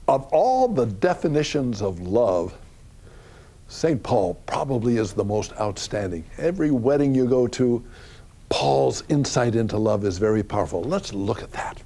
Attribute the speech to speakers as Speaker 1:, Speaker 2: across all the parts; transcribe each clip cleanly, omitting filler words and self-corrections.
Speaker 1: Of all the definitions of love, St. Paul probably is the most outstanding. Every wedding you go to, Paul's insight into love is very powerful. Let's look at that.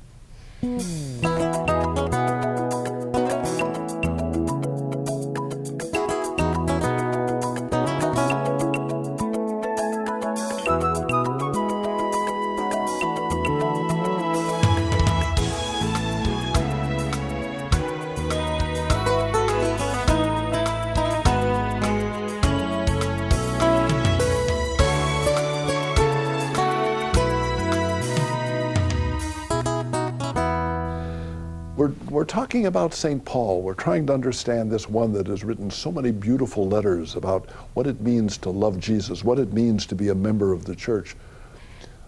Speaker 1: We're talking about St. Paul. We're trying to understand this one that has written so many beautiful letters about what it means to love Jesus, what it means to be a member of the church.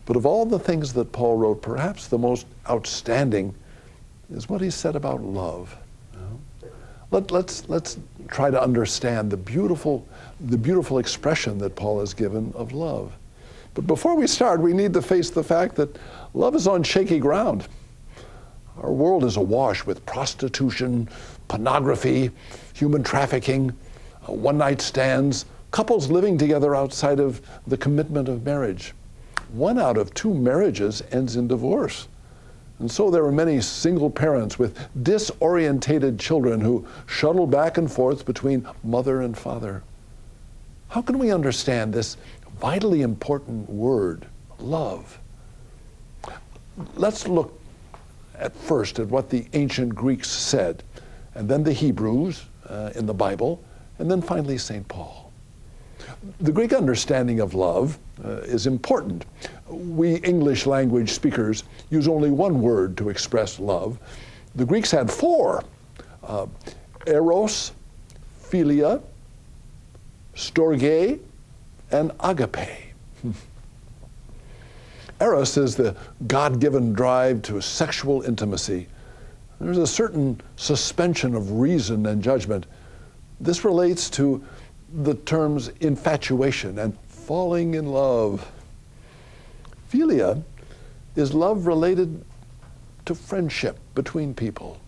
Speaker 1: But of all the things that Paul wrote, perhaps the most outstanding is what he said about love. Let's try to understand the beautiful expression that Paul has given of love. But before we start, we need to face the fact that love is on shaky ground. Our world is awash with prostitution, pornography, human trafficking, one-night stands, couples living together outside of the commitment of marriage. 1 out of 2 marriages ends in divorce. And so there are many single parents with disorientated children who shuttle back and forth between mother and father. How can we understand this vitally important word, love? Let's look at first at what the ancient Greeks said, and then the Hebrews in the Bible, and then finally St. Paul. The Greek understanding of love is important. We English language speakers use only one word to express love. The Greeks had 4, eros, philia, storge, and agape. Eros is the God-given drive to sexual intimacy. There's a certain suspension of reason and judgment. This relates to the terms infatuation and falling in love. Philia is love related to friendship between people.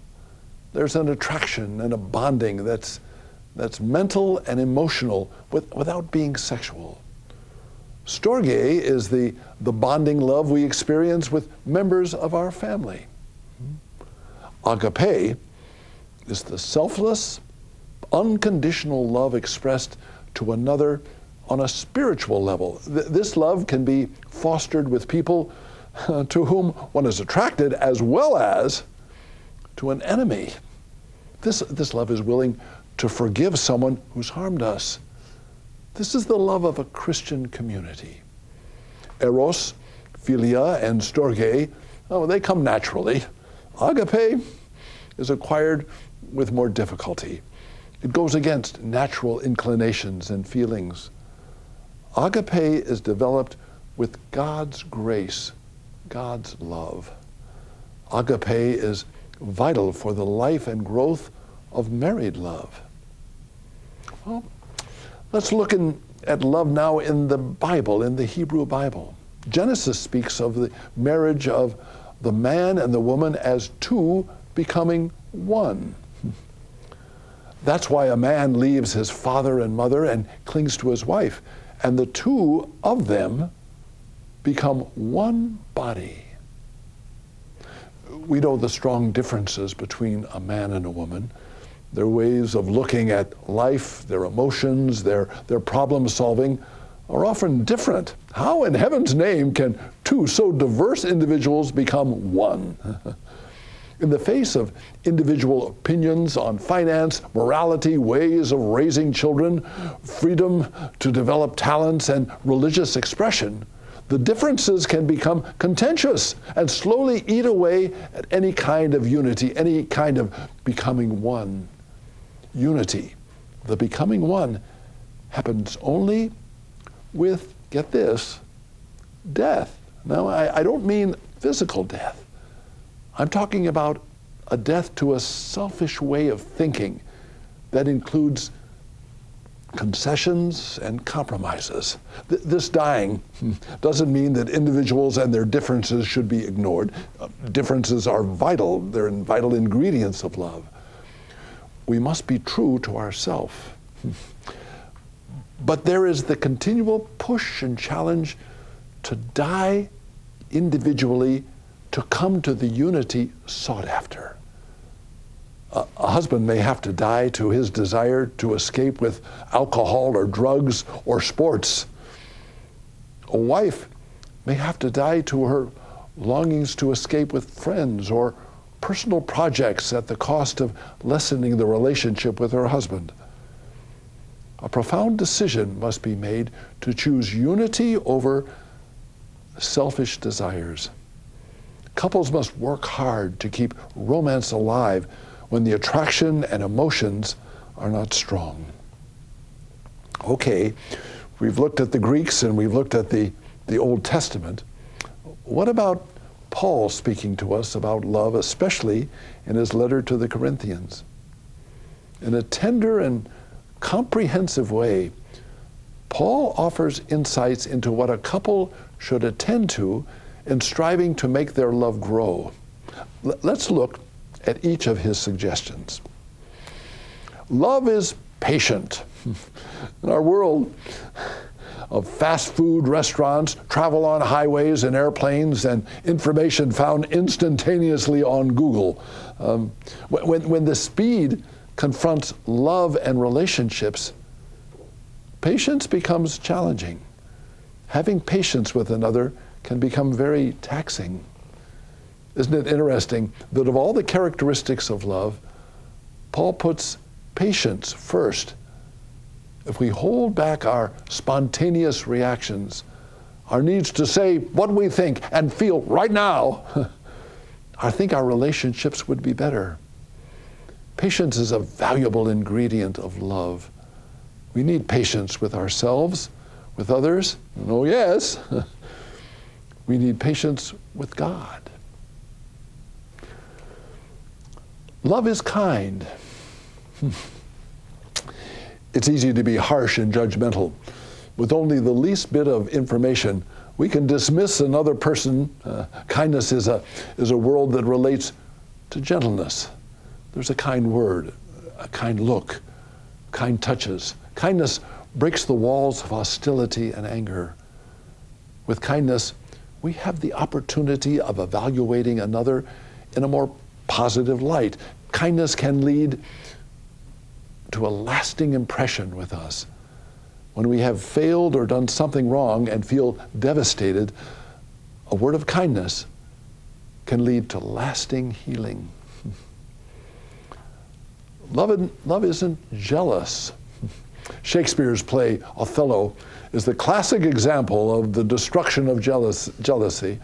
Speaker 1: There's an attraction and a bonding that's mental and emotional without being sexual. Storge is the bonding love we experience with members of our family. Agape is the selfless, unconditional love expressed to another on a spiritual level. This love can be fostered with people to whom one is attracted as well as to an enemy. This love is willing to forgive someone who's harmed us. This is the love of a Christian community. Eros, philia, and storge, they come naturally. Agape is acquired with more difficulty. It goes against natural inclinations and feelings. Agape is developed with God's grace, God's love. Agape is vital for the life and growth of married love. Well, let's look at love now in the Bible, in the Hebrew Bible. Genesis speaks of the marriage of the man and the woman as 2 becoming 1. That's why a man leaves his father and mother and clings to his wife, and the 2 of them become 1 body. We know the strong differences between a man and a woman. Their ways of looking at life, their emotions, their problem solving are often different. How in heaven's name can 2 so diverse individuals become 1? In the face of individual opinions on finance, morality, ways of raising children, freedom to develop talents, and religious expression, the differences can become contentious and slowly eat away at any kind of unity, any kind of becoming 1. Unity, the becoming 1, happens only with, get this, death. Now, I don't mean physical death. I'm talking about a death to a selfish way of thinking that includes concessions and compromises. This dying doesn't mean that individuals and their differences should be ignored. Differences are vital. They're vital ingredients of love. we must be true to ourselves. But there is the continual push and challenge to die individually to come to the unity sought after. A husband may have to die to his desire to escape with alcohol or drugs or sports. A wife may have to die to her longings to escape with friends or personal projects at the cost of lessening the relationship with her husband. A profound decision must be made to choose unity over selfish desires. Couples must work hard to keep romance alive when the attraction and emotions are not strong. Okay, we've looked at the Greeks and we've looked at the Old Testament. What about Paul speaking to us about love, especially in his letter to the Corinthians? In a tender and comprehensive way, Paul offers insights into what a couple should attend to in striving to make their love grow. Let's look at each of his suggestions. Love is patient. In our world of fast food restaurants, travel on highways and airplanes, and information found instantaneously on Google, when the speed confronts love and relationships, patience becomes challenging. Having patience with another can become very taxing. Isn't it interesting that of all the characteristics of love, Paul puts patience first? If we hold back our spontaneous reactions, our needs to say what we think and feel right now, I think our relationships would be better. Patience is a valuable ingredient of love. We need patience with ourselves, with others, and oh yes, we need patience with God. Love is kind. It's easy to be harsh and judgmental. With only the least bit of information, we can dismiss another person. Kindness is a world that relates to gentleness. There's a kind word, a kind look, kind touches. Kindness breaks the walls of hostility and anger. With kindness, we have the opportunity of evaluating another in a more positive light. Kindness can lead to a lasting impression with us. When we have failed or done something wrong and feel devastated, a word of kindness can lead to lasting healing. Love isn't jealous. Shakespeare's play, Othello, is the classic example of the destruction of jealousy.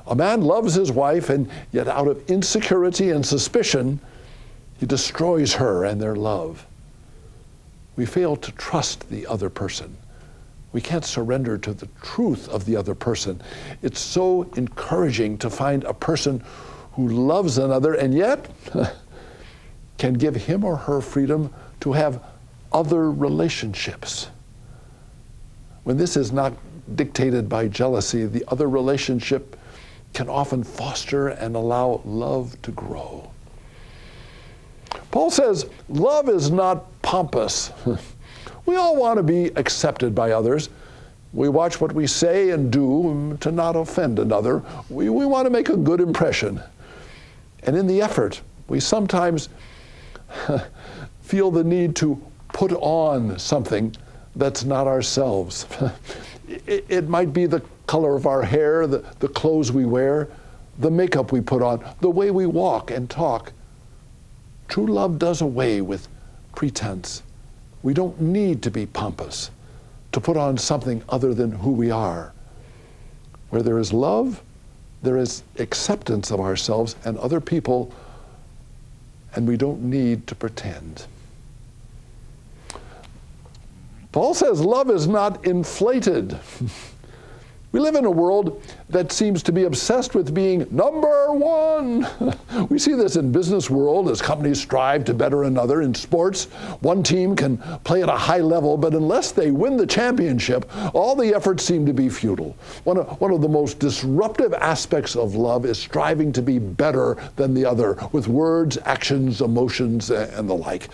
Speaker 1: A man loves his wife, and yet out of insecurity and suspicion, he destroys her and their love. We fail to trust the other person. We can't surrender to the truth of the other person. It's so encouraging to find a person who loves another and yet can give him or her freedom to have other relationships. When this is not dictated by jealousy, the other relationship can often foster and allow love to grow. Paul says, love is not pompous. We all want to be accepted by others. We watch what we say and do to not offend another. We want to make a good impression. And in the effort, we sometimes feel the need to put on something that's not ourselves. It might be the color of our hair, the clothes we wear, the makeup we put on, the way we walk and talk. True love does away with pretense. We don't need to be pompous, to put on something other than who we are. Where there is love, there is acceptance of ourselves and other people, and we don't need to pretend. Paul says love is not inflated. We live in a world that seems to be obsessed with being number one. We see this in business world as companies strive to better another. In sports, one team can play at a high level, but unless they win the championship, all the efforts seem to be futile. One of the most disruptive aspects of love is striving to be better than the other with words, actions, emotions, and the like.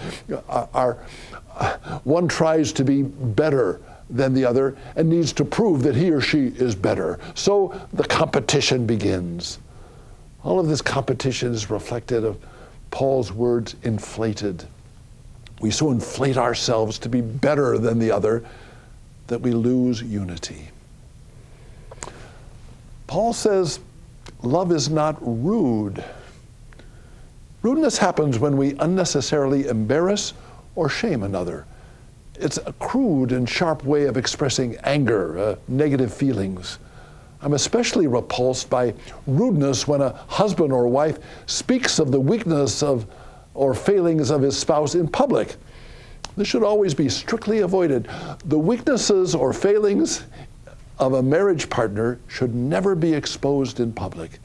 Speaker 1: One tries to be better than the other and needs to prove that he or she is better. So the competition begins. All of this competition is reflected of Paul's words, inflated. We so inflate ourselves to be better than the other that we lose unity. Paul says love is not rude. Rudeness happens when we unnecessarily embarrass or shame another. It's a crude and sharp way of expressing anger, negative feelings. I'm especially repulsed by rudeness when a husband or wife speaks of the weakness of or failings of his spouse in public. This should always be strictly avoided. The weaknesses or failings of a marriage partner should never be exposed in public.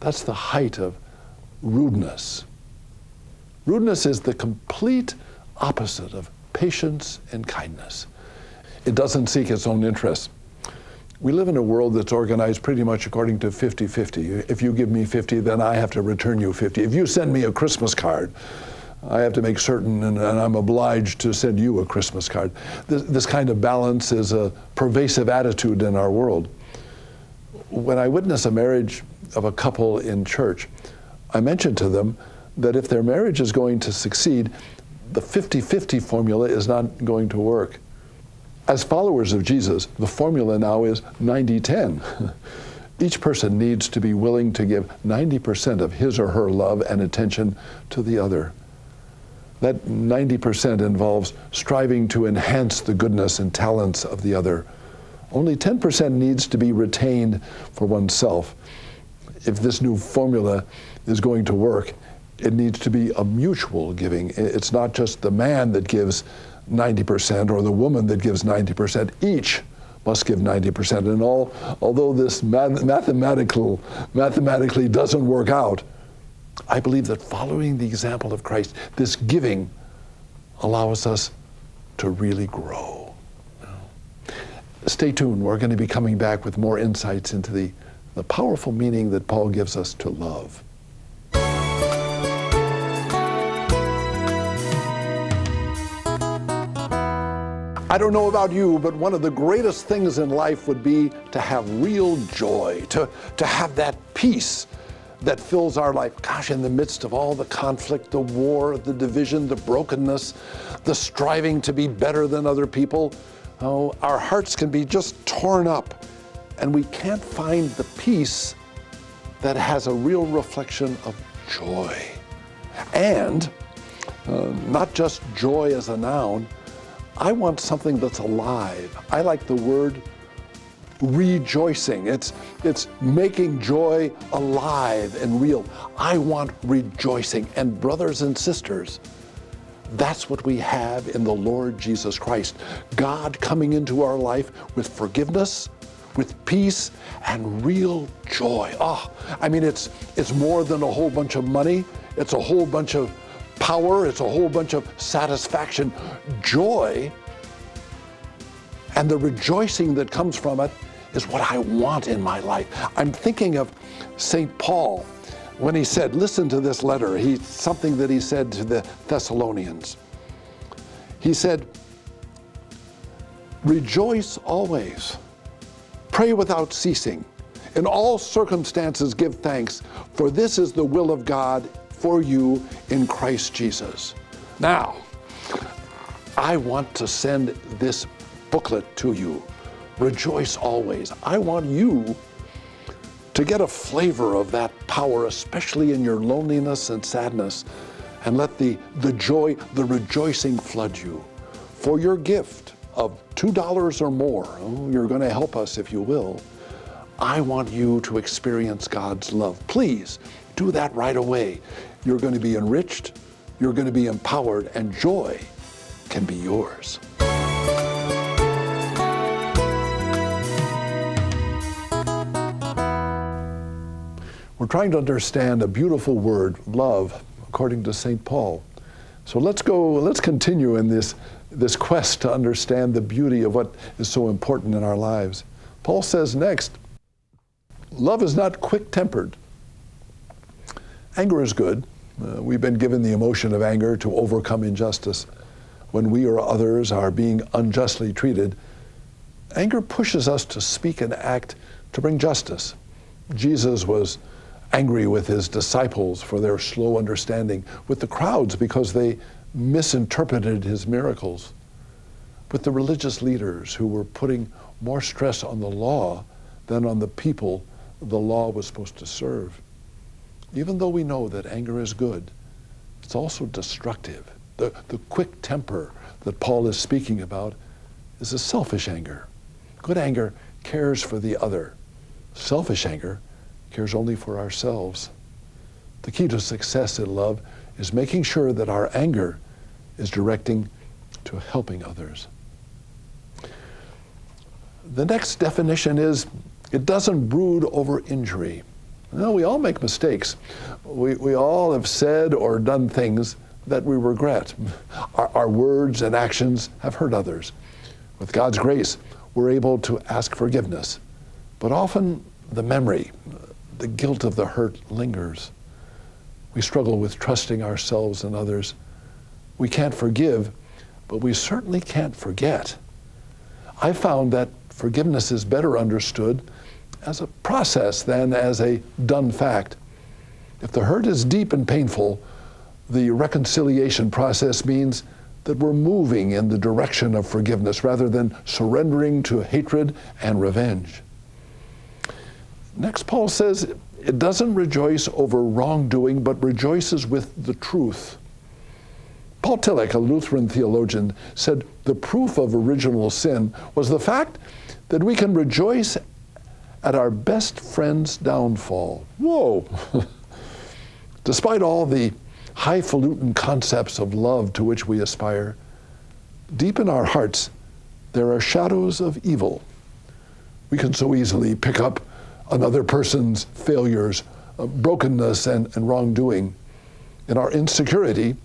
Speaker 1: That's the height of rudeness. Rudeness is the complete opposite of patience and kindness. It doesn't seek its own interests. We live in a world that's organized pretty much according to 50-50. If you give me 50, then I have to return you 50. If you send me a Christmas card, I have to make certain, and I'm obliged to send you a Christmas card. This kind of balance is a pervasive attitude in our world. When I witness a marriage of a couple in church, I mention to them that if their marriage is going to succeed, the 50-50 formula is not going to work. As followers of Jesus, the formula now is 90-10. Each person needs to be willing to give 90% of his or her love and attention to the other. That 90% involves striving to enhance the goodness and talents of the other. Only 10% needs to be retained for oneself. If this new formula is going to work, it needs to be a mutual giving. It's not just the man that gives 90% or the woman that gives 90%. Each must give 90%. And although this mathematically doesn't work out, I believe that following the example of Christ, this giving allows us to really grow. Stay tuned. We're going to be coming back with more insights into the powerful meaning that Paul gives us to love. I don't know about you, but one of the greatest things in life would be to have real joy, to have that peace that fills our life. Gosh, in the midst of all the conflict, the war, the division, the brokenness, the striving to be better than other people, our hearts can be just torn up, and we can't find the peace that has a real reflection of joy. And not just joy as a noun, I want something that's alive. I like the word rejoicing. It's making joy alive and real. I want rejoicing. And brothers and sisters, that's what we have in the Lord Jesus Christ. God coming into our life with forgiveness, with peace, and real joy. I mean, it's more than a whole bunch of money. It's a whole bunch of power. It's a whole bunch of satisfaction. Joy and the rejoicing that comes from it is what I want in my life. I'm thinking of St. Paul when he said, listen to this letter, something that he said to the Thessalonians. He said, rejoice always, pray without ceasing, in all circumstances give thanks, for this is the will of God for you in Christ Jesus. Now, I want to send this booklet to you. Rejoice always. I want you to get a flavor of that power, especially in your loneliness and sadness, and let the joy, the rejoicing flood you. For your gift of $2 or more, you're going to help us if you will, I want you to experience God's love. Please do that right away. You're going to be enriched, you're going to be empowered, and joy can be yours. We're trying to understand a beautiful word, love, according to St. Paul. So let's continue in this quest to understand the beauty of what is so important in our lives. Paul says next, love is not quick-tempered. Anger is good. We've been given the emotion of anger to overcome injustice. When we or others are being unjustly treated, anger pushes us to speak and act to bring justice. Jesus was angry with his disciples for their slow understanding, with the crowds because they misinterpreted his miracles, with the religious leaders who were putting more stress on the law than on the people the law was supposed to serve. Even though we know that anger is good, it's also destructive. The quick temper that Paul is speaking about is a selfish anger. Good anger cares for the other. Selfish anger cares only for ourselves. The key to success in love is making sure that our anger is directing to helping others. The next definition is, it doesn't brood over injury. Well, we all make mistakes. We all have said or done things that we regret. Our words and actions have hurt others. With God's grace, we're able to ask forgiveness. But often the memory, the guilt of the hurt lingers. We struggle with trusting ourselves and others. We can't forgive, but we certainly can't forget. I found that forgiveness is better understood as a process than as a done fact. If the hurt is deep and painful, the reconciliation process means that we're moving in the direction of forgiveness rather than surrendering to hatred and revenge. Next, Paul says, it doesn't rejoice over wrongdoing, but rejoices with the truth. Paul Tillich, a Lutheran theologian, said the proof of original sin was the fact that we can rejoice at our best friend's downfall. Whoa! Despite all the highfalutin concepts of love to which we aspire, deep in our hearts, there are shadows of evil. We can so easily pick up another person's failures, brokenness, and wrongdoing. In our insecurity,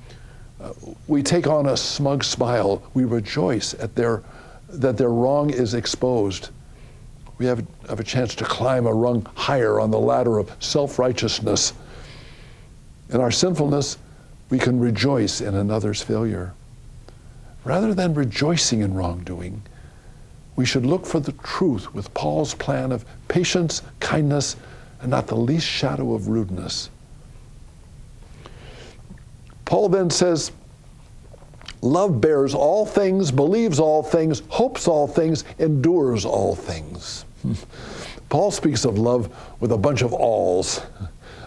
Speaker 1: we take on a smug smile. We rejoice at that their wrong is exposed. We have a chance to climb a rung higher on the ladder of self-righteousness. In our sinfulness, we can rejoice in another's failure. Rather than rejoicing in wrongdoing, we should look for the truth with Paul's plan of patience, kindness, and not the least shadow of rudeness. Paul then says, love bears all things, believes all things, hopes all things, endures all things. Paul speaks of love with a bunch of alls,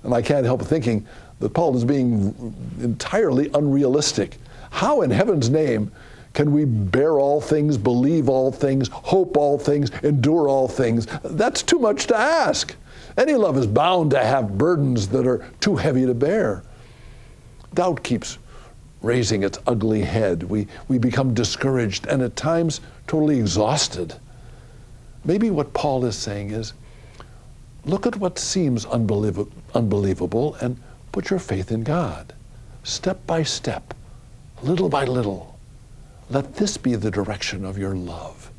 Speaker 1: and I can't help thinking that Paul is being entirely unrealistic. How in heaven's name can we bear all things, believe all things, hope all things, endure all things? That's too much to ask. Any love is bound to have burdens that are too heavy to bear. Doubt keeps raising its ugly head. We become discouraged and at times totally exhausted. Maybe what Paul is saying is, look at what seems unbelievable and put your faith in God. Step by step, little by little, let this be the direction of your love.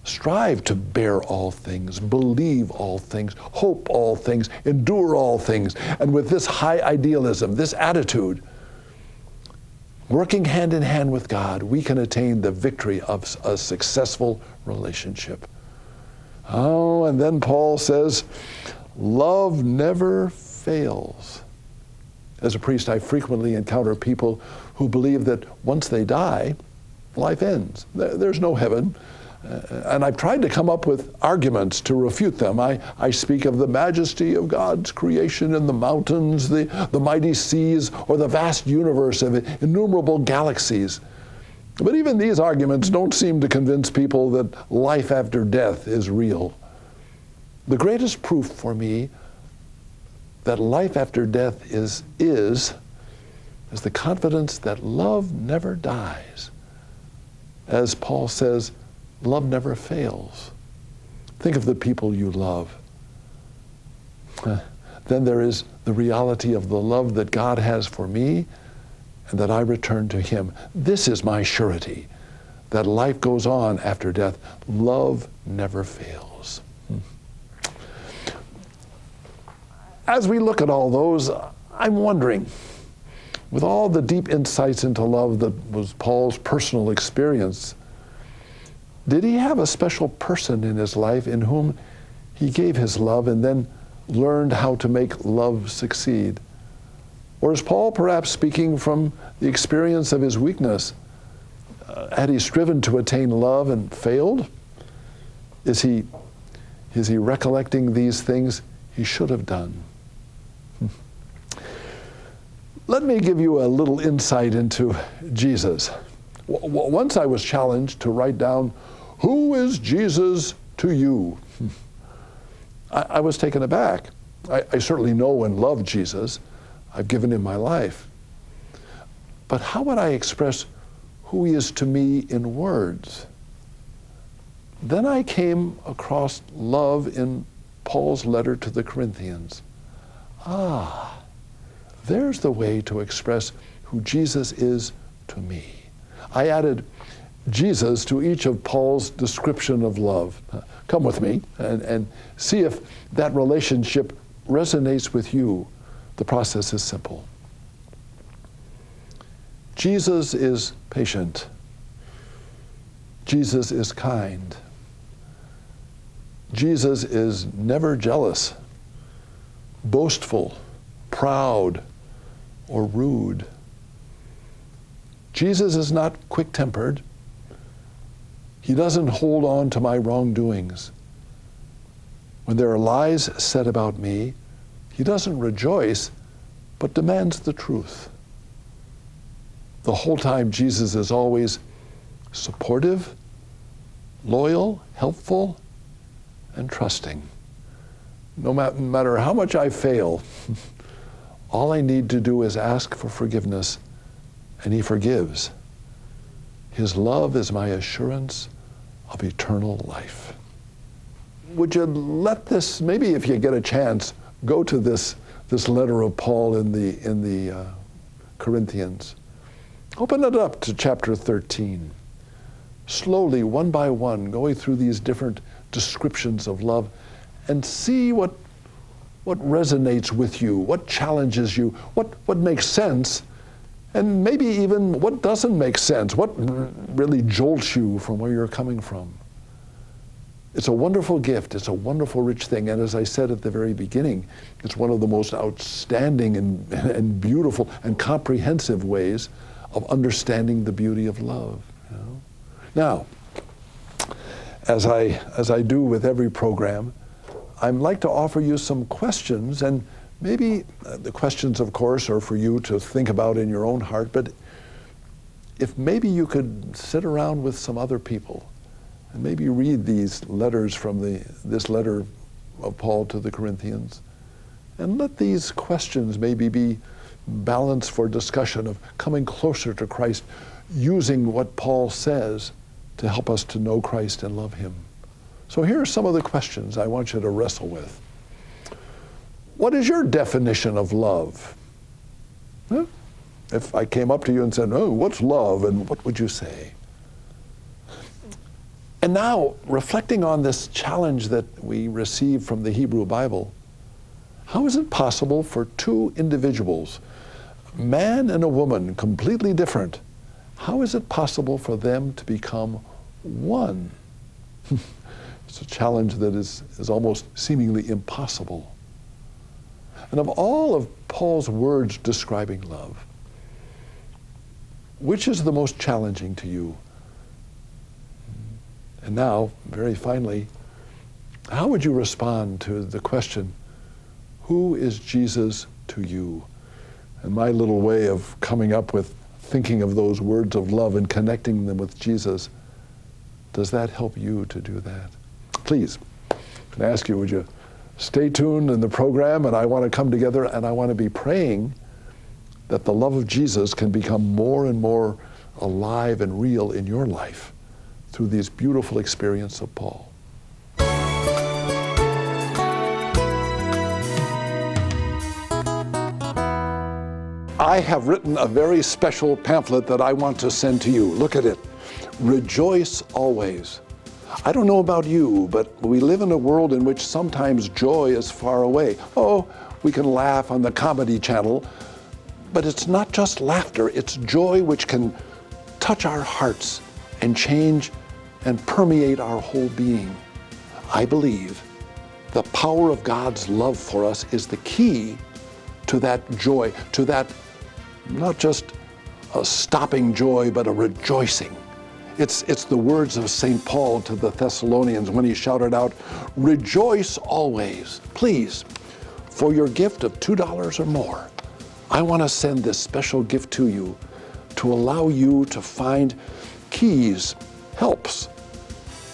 Speaker 1: Strive to bear all things, believe all things, hope all things, endure all things. And with this high idealism, this attitude, working hand in hand with God, we can attain the victory of a successful relationship. Oh, and then Paul says, love never fails. As a priest, I frequently encounter people who believe that once they die, life ends. There's no heaven. And I've tried to come up with arguments to refute them. I speak of the majesty of God's creation in the mountains, the mighty seas, or the vast universe of innumerable galaxies. But even these arguments don't seem to convince people that life after death is real. The greatest proof for me that life after death is the confidence that love never dies. As Paul says, love never fails. Think of the people you love. then there is the reality of the love that God has for me and that I return to Him. This is my surety, that life goes on after death. Love never fails. As we look at all those, I'm wondering, with all the deep insights into love that was Paul's personal experience, did he have a special person in his life in whom he gave his love and then learned how to make love succeed? Or is Paul perhaps speaking from the experience of his weakness? Had he striven to attain love and failed? Is he recollecting these things he should have done? Let me give you a little insight into Jesus. Once I was challenged to write down, who is Jesus to you? I was taken aback. I certainly know and love Jesus. I've given Him my life. But how would I express who He is to me in words? Then I came across love in Paul's letter to the Corinthians. There's the way to express who Jesus is to me. I added Jesus to each of Paul's description of love. Come with me and see if that relationship resonates with you. The process is simple. Jesus is patient. Jesus is kind. Jesus is never jealous, boastful, proud, or rude. Jesus is not quick-tempered. He doesn't hold on to my wrongdoings. When there are lies said about me, He doesn't rejoice, but demands the truth. The whole time, Jesus is always supportive, loyal, helpful, and trusting. No matter how much I fail, all I need to do is ask for forgiveness, and He forgives. His love is my assurance of eternal life. Would you let this, maybe if you get a chance, go to this letter of Paul in the Corinthians. Open it up to chapter 13. Slowly, one by one, going through these different descriptions of love, and see what resonates with you, what challenges you, what makes sense, and maybe even what doesn't make sense, what really jolts you from where you're coming from. It's a wonderful gift. It's a wonderful, rich thing. And as I said at the very beginning, it's one of the most outstanding and beautiful and comprehensive ways of understanding the beauty of love. You know? Now, as I do with every program, I'd like to offer you some questions, and maybe the questions, of course, are for you to think about in your own heart, but if maybe you could sit around with some other people and maybe read these letters from this letter of Paul to the Corinthians, and let these questions maybe be balance for discussion of coming closer to Christ, using what Paul says to help us to know Christ and love Him. So here are some of the questions I want you to wrestle with. What is your definition of love? Huh? If I came up to you and said, oh, what's love? And what would you say? And now, reflecting on this challenge that we receive from the Hebrew Bible, how is it possible for two individuals, a man and a woman, completely different, how is it possible for them to become one? It's a challenge that is almost seemingly impossible. And of all of Paul's words describing love, which is the most challenging to you? And now, very finally, how would you respond to the question, who is Jesus to you? And my little way of coming up with thinking of those words of love and connecting them with Jesus, does that help you to do that? Please, can I ask you, would you stay tuned in the program? And I want to come together and I want to be praying that the love of Jesus can become more and more alive and real in your life through these beautiful experiences of Paul. I have written a very special pamphlet that I want to send to you. Look at it. Rejoice always. I don't know about you, but we live in a world in which sometimes joy is far away. Oh, we can laugh on the Comedy Channel, but it's not just laughter, it's joy which can touch our hearts and change and permeate our whole being. I believe the power of God's love for us is the key to that joy, to that not just a stopping joy, but a rejoicing. It's the words of St. Paul to the Thessalonians when he shouted out, "Rejoice always." Please, for your gift of $2 or more, I want to send this special gift to you to allow you to find keys, helps,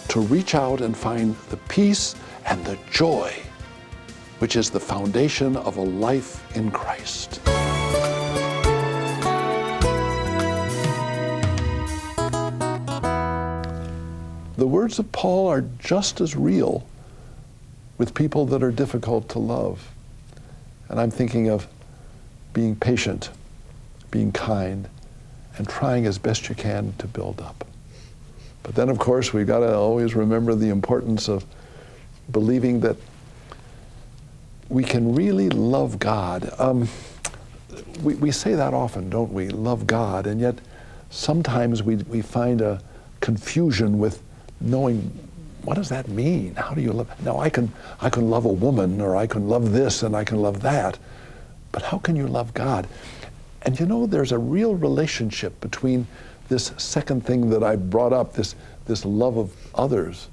Speaker 1: to reach out and find the peace and the joy, which is the foundation of a life in Christ. The words of Paul are just as real with people that are difficult to love. And I'm thinking of being patient, being kind, and trying as best you can to build up. But then, of course, we've got to always remember the importance of believing that we can really love God. We say that often, don't we? Love God, and yet sometimes we find a confusion with knowing, what does that mean? How do you love? Now I can love a woman, or I can love this and I can love that, but how can you love God? And you know, there's a real relationship between this second thing that I brought up, this love of others.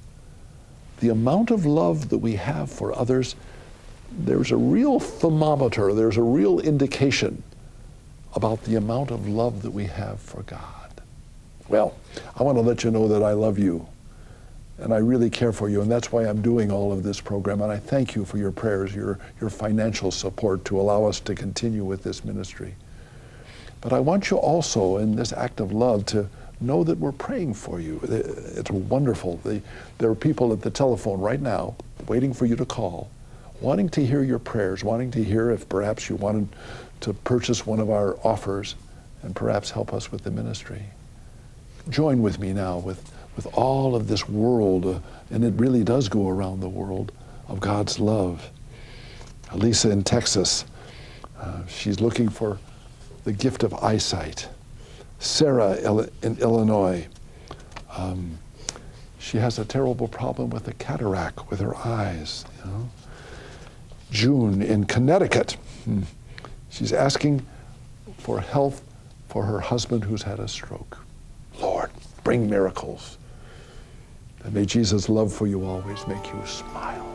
Speaker 1: The amount of love that we have for others, there's a real thermometer, there's a real indication about the amount of love that we have for God. Well, I want to let you know that I love you, and I really care for you, and that's why I'm doing all of this program, and I thank you for your prayers, your financial support to allow us to continue with this ministry. But I want you also, in this act of love, to know that we're praying for you. It's wonderful. There are people at the telephone right now waiting for you to call, wanting to hear your prayers, wanting to hear if perhaps you wanted to purchase one of our offers and perhaps help us with the ministry. Join with me now with all of this world, and it really does go around the world, of God's love. Lisa in Texas, she's looking for the gift of eyesight. Sarah in Illinois, she has a terrible problem with a cataract with her eyes. You know? June in Connecticut, she's asking for health for her husband who's had a stroke. Lord, bring miracles. And may Jesus' love for you always make you smile.